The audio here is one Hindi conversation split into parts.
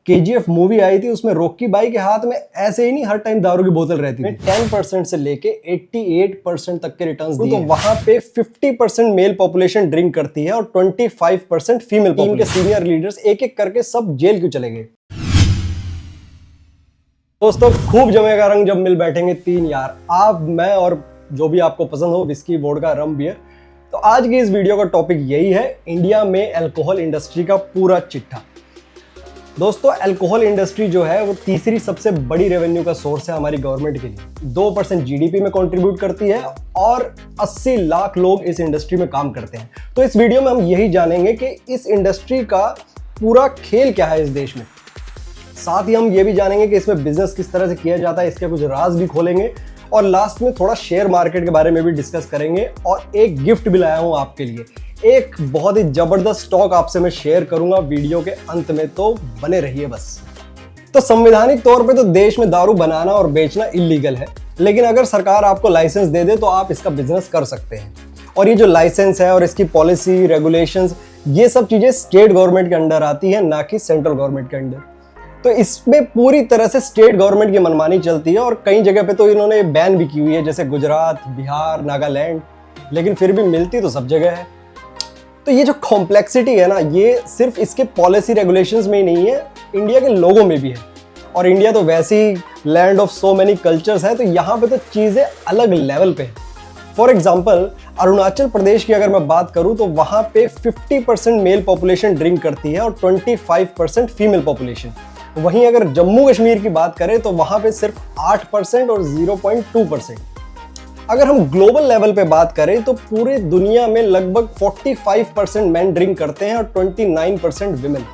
केजीएफ मूवी आई थी, उसमें रॉकी भाई के हाथ में ऐसे ही नहीं हर टाइम दारू की बोतल रहती थी। 10% से लेके 88% तक के रिटर्न्स दिए। तो वहां पे 50% मेल पॉपुलेशन ड्रिंक करती है और 25% फीमेल। टीम के सीनियर लीडर्स एक एक करके सब जेल क्यों चले गए? दोस्तों, खूब जमेगा रंग जब मिल बैठेंगे तीन यार, आप, मैं और जो भी आपको पसंद हो, विस्की, वोडका, रम, बियर। तो आज की इस वीडियो का टॉपिक यही है, इंडिया में अल्कोहल इंडस्ट्री का पूरा चिट्ठा। दोस्तों, अल्कोहल इंडस्ट्री जो है वो तीसरी सबसे बड़ी रेवेन्यू का सोर्स है हमारी गवर्नमेंट के लिए। 2% जीडीपी में कंट्रीब्यूट करती है और 80 लाख लोग इस इंडस्ट्री में काम करते हैं। तो इस वीडियो में हम यही जानेंगे कि इस इंडस्ट्री का पूरा खेल क्या है इस देश में। साथ ही हम ये भी जानेंगे कि इसमें बिजनेस किस तरह से किया जाता है, इसके कुछ राज भी खोलेंगे और लास्ट में थोड़ा शेयर मार्केट के बारे में भी डिस्कस करेंगे। और एक गिफ्ट भी लाया हूं आपके लिए, एक बहुत ही जबरदस्त स्टॉक आपसे मैं शेयर करूंगा वीडियो के अंत में, तो बने रहिए बस। तो संवैधानिक तौर पे तो देश में दारू बनाना और बेचना इलीगल है, लेकिन अगर सरकार आपको लाइसेंस दे दे तो आप इसका बिजनेस कर सकते हैं। और ये जो लाइसेंस है और इसकी पॉलिसी, रेगुलेशंस, ये सब चीजें स्टेट गवर्नमेंट के अंडर आती है, ना कि सेंट्रल गवर्नमेंट के अंडर। तो इसमें पूरी तरह से स्टेट गवर्नमेंट की मनमानी चलती है और कई जगह पे तो इन्होंने बैन भी की हुई है, जैसे गुजरात, बिहार, नागालैंड, लेकिन फिर भी मिलती तो सब जगह है। तो ये जो कॉम्प्लेक्सिटी है ना, ये सिर्फ इसके पॉलिसी रेगुलेशंस में ही नहीं है, इंडिया के लोगों में भी है। और इंडिया तो वैसे ही land of so many cultures है, तो यहाँ पे तो चीजें अलग लेवल पे है। फॉर एग्जाम्पल, अरुणाचल प्रदेश की अगर मैं बात करूं तो वहां पे 50% मेल पॉपुलेशन ड्रिंक करती है और 25% फीमेल पॉपुलेशन। वहीं अगर जम्मू कश्मीर की बात करें तो वहां पे सिर्फ 8% और 0.2%। अगर हम ग्लोबल लेवल पे बात करें तो पूरे दुनिया में लगभग 45% मेन ड्रिंक करते हैं और 29% विमेन।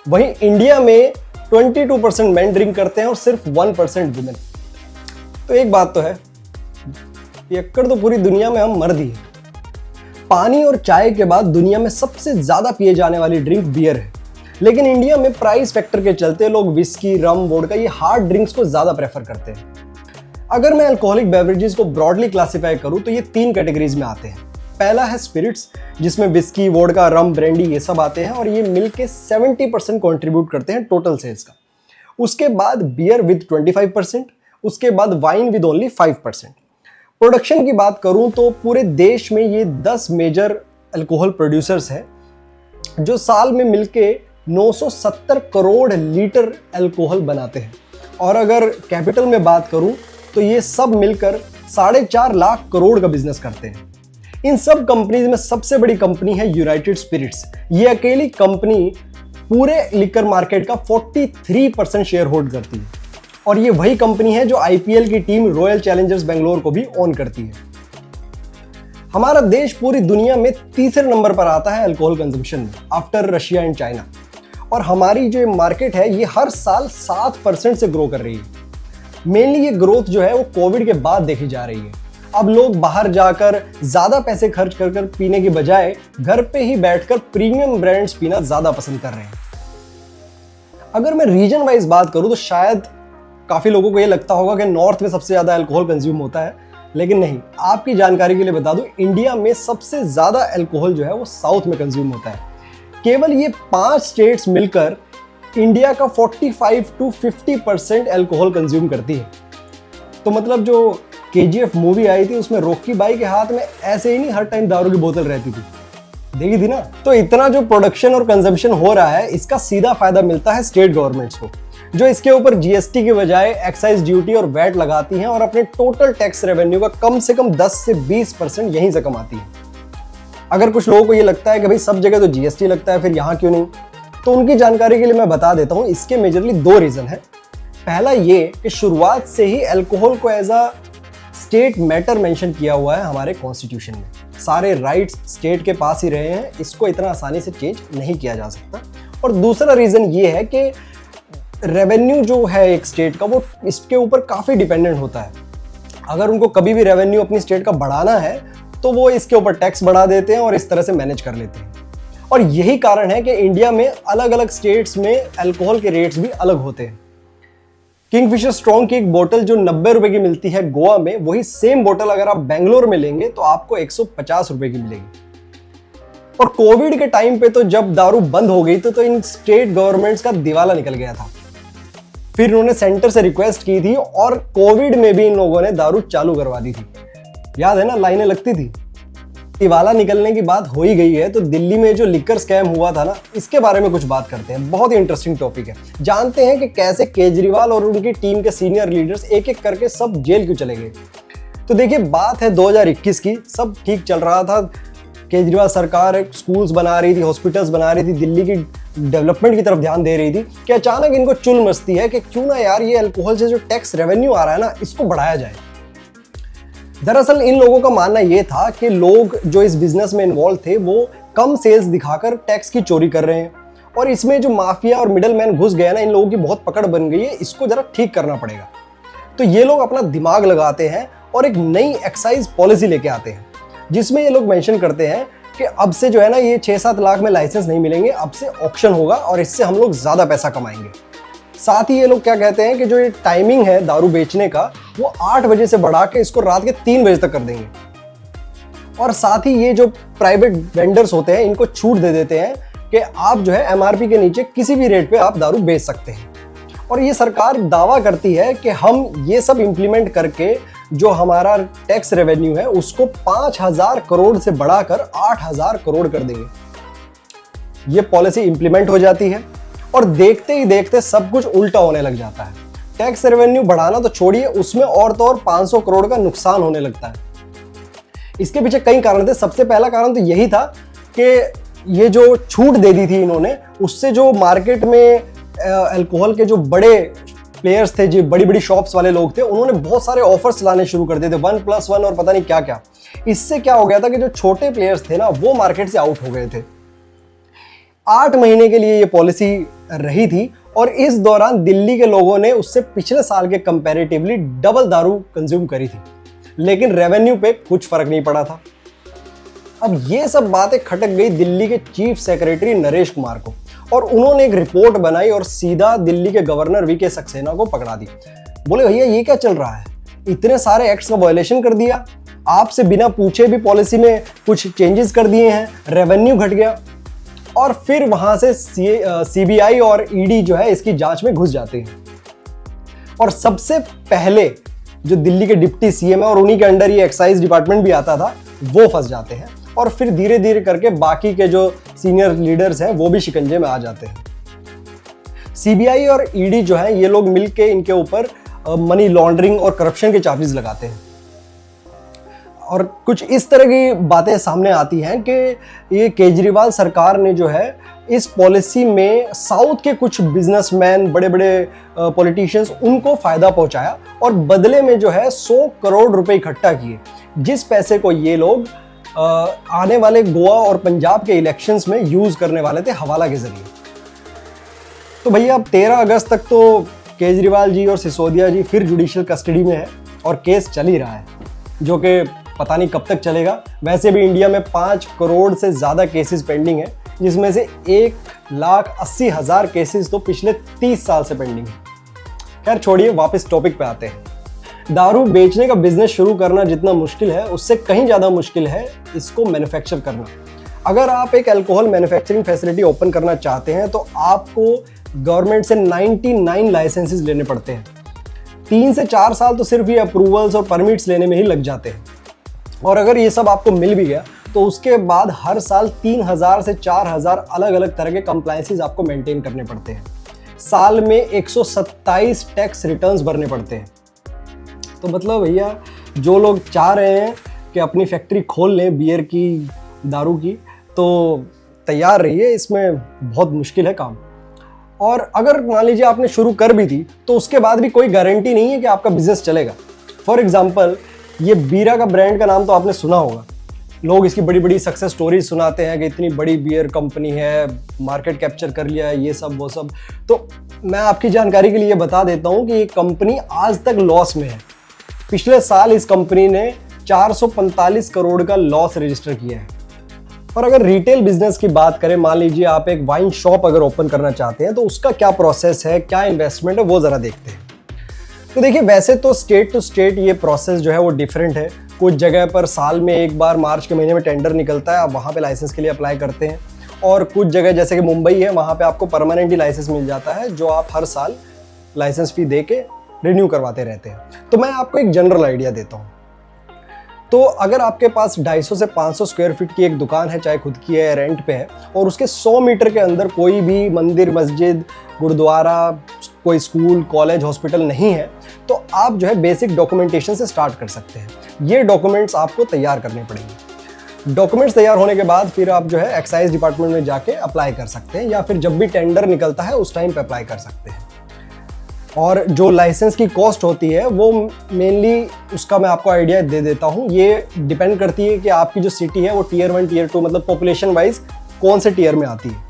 वहीं इंडिया में 22% मेन ड्रिंक करते हैं और सिर्फ 1% विमेन। तो एक बात तो है, पियक्कड़ तो पूरी दुनिया में हम मर्द ही हैं। पानी और चाय के बाद दुनिया में सबसे ज्यादा पिए जाने वाली ड्रिंक बियर है, लेकिन इंडिया में प्राइस फैक्टर के चलते लोग विस्की, रम, वोडका, ये हार्ड ड्रिंक्स को ज्यादा प्रेफर करते हैं। अगर मैं अल्कोहलिक बेवरेजेस को ब्रॉडली क्लासिफाई करूं तो ये 3 कैटेगरीज में आते हैं। पहला है स्पिरिट्स, जिसमें विस्की, वोडका, रम, ब्रांडी ये सब आते हैं और ये मिलके 70% कंट्रीब्यूट करते हैं टोटल सेल्स का। उसके बाद बियर विद 25%, उसके बाद वाइन विद ओनली 5%। प्रोडक्शन की बात करूं तो पूरे देश में ये 10 मेजर अल्कोहल प्रोड्यूसर्स हैं जो साल में मिलके 970 करोड़ लीटर अल्कोहल बनाते हैं। और अगर कैपिटल में बात करूं तो ये सब मिलकर 4.5 लाख करोड़ का बिजनेस करते हैं। इन सब कंपनीज में सबसे बड़ी कंपनी है यूनाइटेड स्पिरिट्स। ये अकेली कंपनी पूरे लिकर मार्केट का 43% शेयर होल्ड करती है और ये वही कंपनी है जो आईपीएल की टीम रॉयल चैलेंजर्स बेंगलोर को भी ओन करती है। हमारा देश पूरी दुनिया में तीसरे नंबर पर आता है अल्कोहल कंजम्पशन में, आफ्टर रशिया एंड चाइना। और हमारी जो मार्केट है ये हर साल 7% से ग्रो कर रही है। मेनली ये ग्रोथ जो है वो कोविड के बाद देखी जा रही है। अब लोग बाहर जाकर ज्यादा पैसे खर्च कर पीने की बजाय घर पे ही बैठकर प्रीमियम ब्रांड्स पीना ज्यादा पसंद कर रहे हैं। अगर मैं रीजन वाइज बात करूं तो शायद काफी लोगों को ये लगता होगा कि नॉर्थ में सबसे ज्यादा अल्कोहल कंज्यूम होता है, लेकिन नहीं। आपकी जानकारी के लिए बता दूं, इंडिया में सबसे ज्यादा अल्कोहल जो है वो साउथ में कंज्यूम होता है। केवल ये 5 स्टेट्स मिलकर इंडिया का 45 to 50% अल्कोहल कंज्यूम करती है। तो मतलब जो केजीएफ मूवी आई थी उसमें रॉकी भाई के हाथ में ऐसे ही नहीं हर टाइम दारू की बोतल रहती थी, देखी थी ना। तो इतना जो प्रोडक्शन और कंजम्पशन हो रहा है, इसका सीधा फायदा मिलता है स्टेट गवर्नमेंट्स को, जो इसके ऊपर जीएसटी के बजाय एक्साइज ड्यूटी और वैट लगाती हैं और अपने टोटल टैक्स रेवेन्यू का कम से कम 10 से 20% यहीं से कमाती है। अगर कुछ लोगों को ये लगता है कि भाई सब जगह तो जीएसटी लगता है, फिर यहाँ क्यों नहीं, तो उनकी जानकारी के लिए मैं बता देता हूं, इसके मेजरली 2 रीजन है। पहला ये कि शुरुआत से ही अल्कोहल को as a state matter mention किया हुआ है हमारे कॉन्स्टिट्यूशन में। सारे राइट्स स्टेट के पास ही रहे हैं, इसको इतना आसानी से चेंज नहीं किया जा सकता। और दूसरा रीजन ये है कि रेवेन्यू जो है एक स्टेट का, वो इसके ऊपर काफी डिपेंडेंट होता है। अगर उनको कभी भी रेवेन्यू अपनी स्टेट का बढ़ाना है तो वो इसके ऊपर टैक्स बढ़ा देते हैं और इस तरह से मैनेज कर लेते हैं। और यही कारण है कि इंडिया में अलग अलग स्टेट्स में अल्कोहल के रेट्स भी अलग होते हैं। किंगफिशर स्ट्रॉन्ग की एक बोतल जो 90 रुपए की मिलती है गोवा में, वही सेम बोतल अगर आप बेंगलोर में लेंगे तो आपको 150 रुपए की मिलेगी। और कोविड के टाइम पे तो जब दारू बंद हो गई तो इन स्टेट गवर्नमेंट्स का दिवाला निकल गया था। फिर उन्होंने सेंटर से रिक्वेस्ट की थी और कोविड में भी इन लोगों ने दारू चालू करवा दी थी। याद है ना, लाइनें लगती थी। दिवाला निकलने की बात हो ही गई है तो दिल्ली में जो लिकर स्कैम हुआ था ना, इसके बारे में कुछ बात करते हैं। बहुत ही इंटरेस्टिंग टॉपिक है। जानते हैं कि कैसे केजरीवाल और उनकी टीम के सीनियर लीडर्स एक एक करके सब जेल क्यों चले गए। तो देखिए, बात है 2021 की। सब ठीक चल रहा था। केजरीवाल सरकार स्कूल्स बना रही थी, हॉस्पिटल्स बना रही थी, दिल्ली की डेवलपमेंट की तरफ ध्यान दे रही थी कि अचानक इनको चुल मचती है कि क्यों ना यार ये अल्कोहल से जो टैक्स रेवेन्यू आ रहा है ना, इसको बढ़ाया जाए। दरअसल इन लोगों का मानना यह था कि लोग जो इस बिजनेस में इन्वॉल्व थे वो कम सेल्स दिखाकर टैक्स की चोरी कर रहे हैं और इसमें जो माफिया और मिडल मैन घुस गया ना, इन लोगों की बहुत पकड़ बन गई है। इसको जरा ठीक करना पड़ेगा। तो ये लोग अपना दिमाग लगाते हैं और एक नई एक्साइज पॉलिसी लेके आते हैं जिसमें ये लोग मेंशन करते हैं कि अब से जो है ना, ये 6-7 लाख में लाइसेंस नहीं मिलेंगे, अब से ऑक्शन होगा और इससे हम लोग ज्यादा पैसा कमाएंगे। साथ ही ये लोग क्या कहते हैं कि जो ये टाइमिंग है दारू बेचने का, वो 8 बजे से बढ़ा के इसको रात के 3 बजे तक कर देंगे। और साथ ही ये जो प्राइवेट वेंडर्स होते हैं, इनको छूट दे देते हैं कि आप जो है एमआरपी के नीचे किसी भी रेट पे आप दारू बेच सकते हैं। और ये सरकार दावा करती है कि हम ये सब इंप्लीमेंट करके जो हमारा टैक्स रेवेन्यू है उसको 5,000 करोड़ से बढ़ाकर 8,000 करोड़ कर देंगे। ये पॉलिसी इंप्लीमेंट हो जाती है और देखते ही देखते सब कुछ उल्टा होने लग जाता है। टैक्स रेवेन्यू बढ़ाना तो छोड़िए, उसमें और तो और 500 करोड़ का नुकसान होने लगता है। इसके पीछे कई कारण थे। सबसे पहला कारण तो यही था कि ये जो छूट दे दी थी इन्होंने, उससे जो मार्केट में अल्कोहल के जो बड़े प्लेयर्स थे, जो बड़ी बड़ी शॉप्स वाले लोग थे, उन्होंने बहुत सारे ऑफर्स लाने शुरू कर दिए थे, 1+1 और पता नहीं क्या क्या। इससे क्या हो गया था कि जो छोटे प्लेयर्स थे ना, वो मार्केट से आउट हो गए थे। 8 महीने के लिए ये पॉलिसी रही थी और इस दौरान दिल्ली के लोगों ने उससे पिछले साल के कंपैरेटिवली डबल दारू कंज्यूम करी थी, लेकिन रेवेन्यू पे कुछ फर्क नहीं पड़ा था। अब ये सब बातें खटक गई दिल्ली के चीफ सेक्रेटरी नरेश कुमार को और उन्होंने एक रिपोर्ट बनाई और सीधा दिल्ली के गवर्नर वीके सक्सेना को पकड़ा दी। बोले, भैया ये क्या चल रहा है, इतने सारे एक्ट्स का वायलेशन कर दिया, आपसे बिना पूछे भी पॉलिसी में कुछ चेंजेस कर दिए हैं, रेवेन्यू घट गया। और फिर वहां से सीबीआई और ईडी जो है इसकी जांच में घुस जाते हैं और सबसे पहले जो दिल्ली के डिप्टी सीएम है और उन्हीं के अंडर ये एक्साइज डिपार्टमेंट भी आता था, वो फंस जाते हैं और फिर धीरे धीरे करके बाकी के जो सीनियर लीडर्स हैं वो भी शिकंजे में आ जाते हैं। सीबीआई और ईडी जो है ये लोग मिलके इनके ऊपर मनी लॉन्ड्रिंग और करप्शन के चार्जेस लगाते हैं और कुछ इस तरह की बातें सामने आती हैं कि ये केजरीवाल सरकार ने जो है इस पॉलिसी में साउथ के कुछ बिजनेसमैन, बड़े बड़े पॉलिटिशियंस, उनको फायदा पहुंचाया और बदले में जो है 100 करोड़ रुपए इकट्ठा किए, जिस पैसे को ये लोग आने वाले गोवा और पंजाब के इलेक्शंस में यूज करने वाले थे हवाला के जरिए। तो भैया अब 13 अगस्त तक तो केजरीवाल जी और सिसोदिया जी फिर जुडिशियल कस्टडी में है और केस चल ही रहा है, जो कि पता नहीं कब तक चलेगा। वैसे भी इंडिया में 5 करोड़ से ज़्यादा केसेस पेंडिंग है, जिसमें से 1,80,000 केसेस तो पिछले 30 साल से पेंडिंग है। खैर छोड़िए, वापस टॉपिक पे आते हैं। दारू बेचने का बिजनेस शुरू करना जितना मुश्किल है, उससे कहीं ज़्यादा मुश्किल है इसको मैन्युफैक्चर करना। अगर आप एक अल्कोहल मैन्युफैक्चरिंग फैसिलिटी ओपन करना चाहते हैं तो आपको गवर्नमेंट से 99 लाइसेंसेस लेने पड़ते हैं। 3 से 4 साल तो सिर्फ ये अप्रूवल्स और परमिट्स लेने में ही लग जाते हैं और अगर ये सब आपको मिल भी गया तो उसके बाद हर साल 3,000 से 4,000 अलग अलग तरह के कंप्लायंसेस आपको मेंटेन करने पड़ते हैं। साल में 127 टैक्स रिटर्न्स भरने पड़ते हैं। तो मतलब भैया, जो लोग चाह रहे हैं कि अपनी फैक्ट्री खोल लें बियर की, दारू की, तो तैयार रहिए, इसमें बहुत मुश्किल है काम। और अगर मान लीजिए आपने शुरू कर भी दी तो उसके बाद भी कोई गारंटी नहीं है कि आपका बिजनेस चलेगा। फॉर एग्जाम्पल, ये बीरा का ब्रांड का नाम तो आपने सुना होगा। लोग इसकी बड़ी बड़ी सक्सेस स्टोरीज सुनाते हैं कि इतनी बड़ी बियर कंपनी है, मार्केट कैप्चर कर लिया है, ये सब वो सब। तो मैं आपकी जानकारी के लिए बता देता हूँ कि ये कंपनी आज तक लॉस में है। पिछले साल इस कंपनी ने 445 करोड़ का लॉस रजिस्टर किया है। और अगर रिटेल बिजनेस की बात करें, मान लीजिए आप एक वाइन शॉप अगर ओपन करना चाहते हैं तो उसका क्या प्रोसेस है, क्या इन्वेस्टमेंट है, वो ज़रा देखते हैं। तो देखिए, वैसे तो स्टेट टू स्टेट ये प्रोसेस जो है वो डिफरेंट है। कुछ जगह पर साल में एक बार मार्च के महीने में टेंडर निकलता है, आप वहाँ पे लाइसेंस के लिए अप्लाई करते हैं। और कुछ जगह जैसे कि मुंबई है, वहाँ पे आपको परमानेंटली लाइसेंस मिल जाता है, जो आप हर साल लाइसेंस फी दे के रिन्यू करवाते रहते हैं। तो मैं आपको एक जनरल आइडिया देता हूँ। तो अगर आपके पास 250 से 500 स्क्वायर फीट की एक दुकान है, चाहे खुद की है या रेंट पे है, और उसके 100 मीटर के अंदर कोई भी मंदिर, मस्जिद, गुरुद्वारा, कोई स्कूल, कॉलेज, हॉस्पिटल नहीं है, तो आप जो है बेसिक डॉक्यूमेंटेशन से स्टार्ट कर सकते हैं। ये डॉक्यूमेंट्स आपको तैयार करने पड़ेंगे। डॉक्यूमेंट्स तैयार होने के बाद फिर आप जो है एक्साइज डिपार्टमेंट में जाके अप्लाई कर सकते हैं, या फिर जब भी टेंडर निकलता है उस टाइम पे अप्लाई कर सकते हैं। और जो लाइसेंस की कॉस्ट होती है वो मेनली, उसका मैं आपको आइडिया दे देता हूँ। ये डिपेंड करती है कि आपकी जो सिटी है वो टियर 1, टियर 2 मतलब पॉपुलेशन वाइज कौन से टियर में आती है।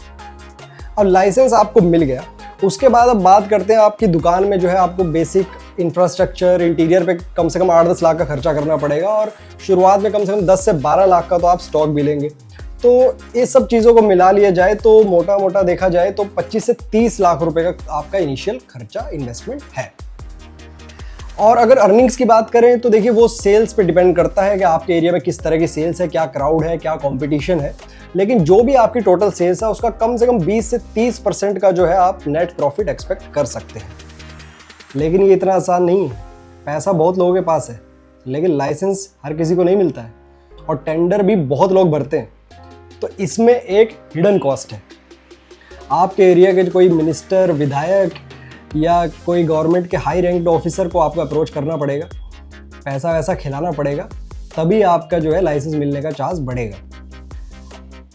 अब लाइसेंस आपको मिल गया, उसके बाद अब बात करते हैं आपकी दुकान में जो है आपको बेसिक इंफ्रास्ट्रक्चर, इंटीरियर पे कम से कम 8-10 लाख का खर्चा करना पड़ेगा, और शुरुआत में कम से कम 10 से 12 लाख का तो आप स्टॉक भी लेंगे। तो इस सब चीज़ों को मिला लिया जाए तो मोटा मोटा देखा जाए तो 25 से 30 लाख रुपए का आपका इनिशियल खर्चा, इन्वेस्टमेंट है। और अगर अर्निंग्स की बात करें तो देखिए वो सेल्स पे डिपेंड करता है कि आपके एरिया में किस तरह की सेल्स है, क्या क्राउड है, क्या कंपटीशन है। लेकिन जो भी आपकी टोटल सेल्स है उसका कम से कम 20 से 30% का जो है आप नेट प्रॉफिट एक्सपेक्ट कर सकते हैं। लेकिन ये इतना आसान नहीं है। पैसा बहुत लोगों के पास है, लेकिन लाइसेंस हर किसी को नहीं मिलता है, और टेंडर भी बहुत लोग भरते हैं। तो इसमें एक हिडन कॉस्ट है। आपके एरिया के कोई मिनिस्टर, विधायक या कोई गवर्नमेंट के हाई रैंक्ड ऑफिसर को आपको अप्रोच करना पड़ेगा, पैसा वैसा खिलाना पड़ेगा, तभी आपका जो है लाइसेंस मिलने का चांस बढ़ेगा।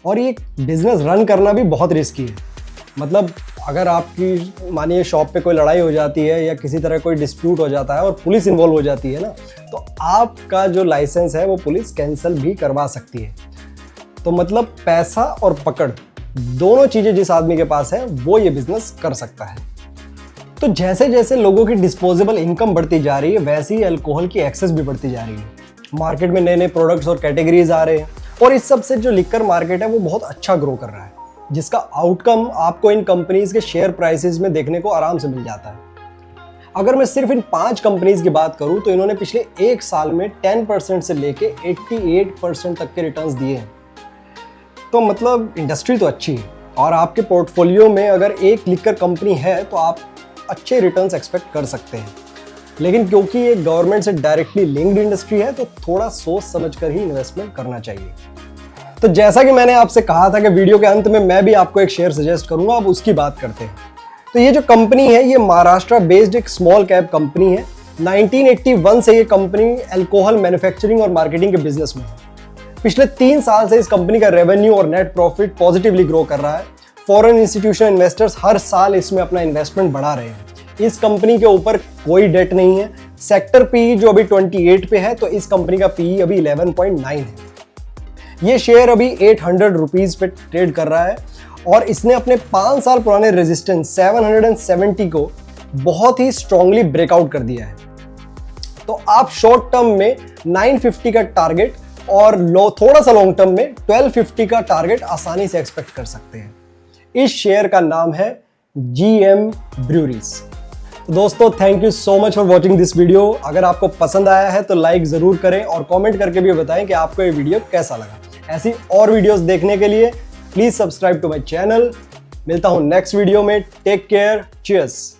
और ये बिजनेस रन करना भी बहुत रिस्की है। मतलब अगर आपकी मानिए शॉप पे कोई लड़ाई हो जाती है या किसी तरह कोई डिस्प्यूट हो जाता है और पुलिस इन्वॉल्व हो जाती है ना, तो आपका जो लाइसेंस है वो पुलिस कैंसिल भी करवा सकती है। तो मतलब पैसा और पकड़ दोनों चीजें जिस आदमी के पास है वो ये बिजनेस कर सकता है। तो जैसे जैसे लोगों की डिस्पोजेबल इनकम बढ़ती जा रही है, वैसे ही अल्कोहल की एक्सेस भी बढ़ती जा रही है। मार्केट में नए नए प्रोडक्ट्स और कैटेगरीज आ रहे हैं, और इस सब से जो लिकर मार्केट है वो बहुत अच्छा ग्रो कर रहा है, जिसका आउटकम आपको इन कंपनीज के शेयर प्राइसेस में देखने को आराम से मिल जाता है। अगर मैं सिर्फ इन 5 कंपनीज की बात करूं तो इन्होंने पिछले 1 साल में 10% से लेके 88% तक के रिटर्न्स दिए हैं। तो मतलब इंडस्ट्री तो अच्छी है, और आपके पोर्टफोलियो में अगर एक लिकर कंपनी है तो आप अच्छे रिटर्न्स एक्सपेक्ट कर सकते हैं। लेकिन क्योंकि ये गवर्नमेंट से डायरेक्टली लिंक्ड इंडस्ट्री है तो थोड़ा सोच समझ कर ही इन्वेस्टमेंट करना चाहिए। तो जैसा कि मैंने आपसे कहा था कि वीडियो के अंत में मैं भी आपको एक शेयर सजेस्ट करूंगा, अब उसकी बात करते हैं। तो ये जो कंपनी है ये महाराष्ट्र बेस्ड एक स्मॉल कैप कंपनी है। 1981 से ये कंपनी अल्कोहल मैन्युफैक्चरिंग और मार्केटिंग के बिजनेस में है। पिछले 3 साल से इस कंपनी का रेवेन्यू और नेट प्रॉफिट पॉजिटिवली ग्रो कर रहा है। फॉरेन इंस्टीट्यूशनल इन्वेस्टर्स हर साल इसमें अपना इन्वेस्टमेंट बढ़ा रहे हैं। इस कंपनी के ऊपर कोई डेट नहीं है। सेक्टर पीई जो अभी 28 पे है, तो इस कंपनी का पीई अभी 11.9 है। ये शेयर अभी 800 रुपीज पे ट्रेड कर रहा है, और इसने अपने 5 साल पुराने रेजिस्टेंस 770 को बहुत ही स्ट्रांगली ब्रेकआउट कर दिया है। तो आप शॉर्ट टर्म में 950 का टारगेट और थोड़ा सा लॉन्ग टर्म में 1250 का टारगेट आसानी से एक्सपेक्ट कर सकते हैं। इस शेयर का नाम है GM ब्रूरीज। तो दोस्तों, thank you so much for watching this video. अगर आपको पसंद आया है तो लाइक जरूर करें, और कमेंट करके भी बताएं कि आपको ये वीडियो कैसा लगा। ऐसी और वीडियोस देखने के लिए please subscribe to my channel. मिलता हूं नेक्स्ट वीडियो में। Take care, cheers.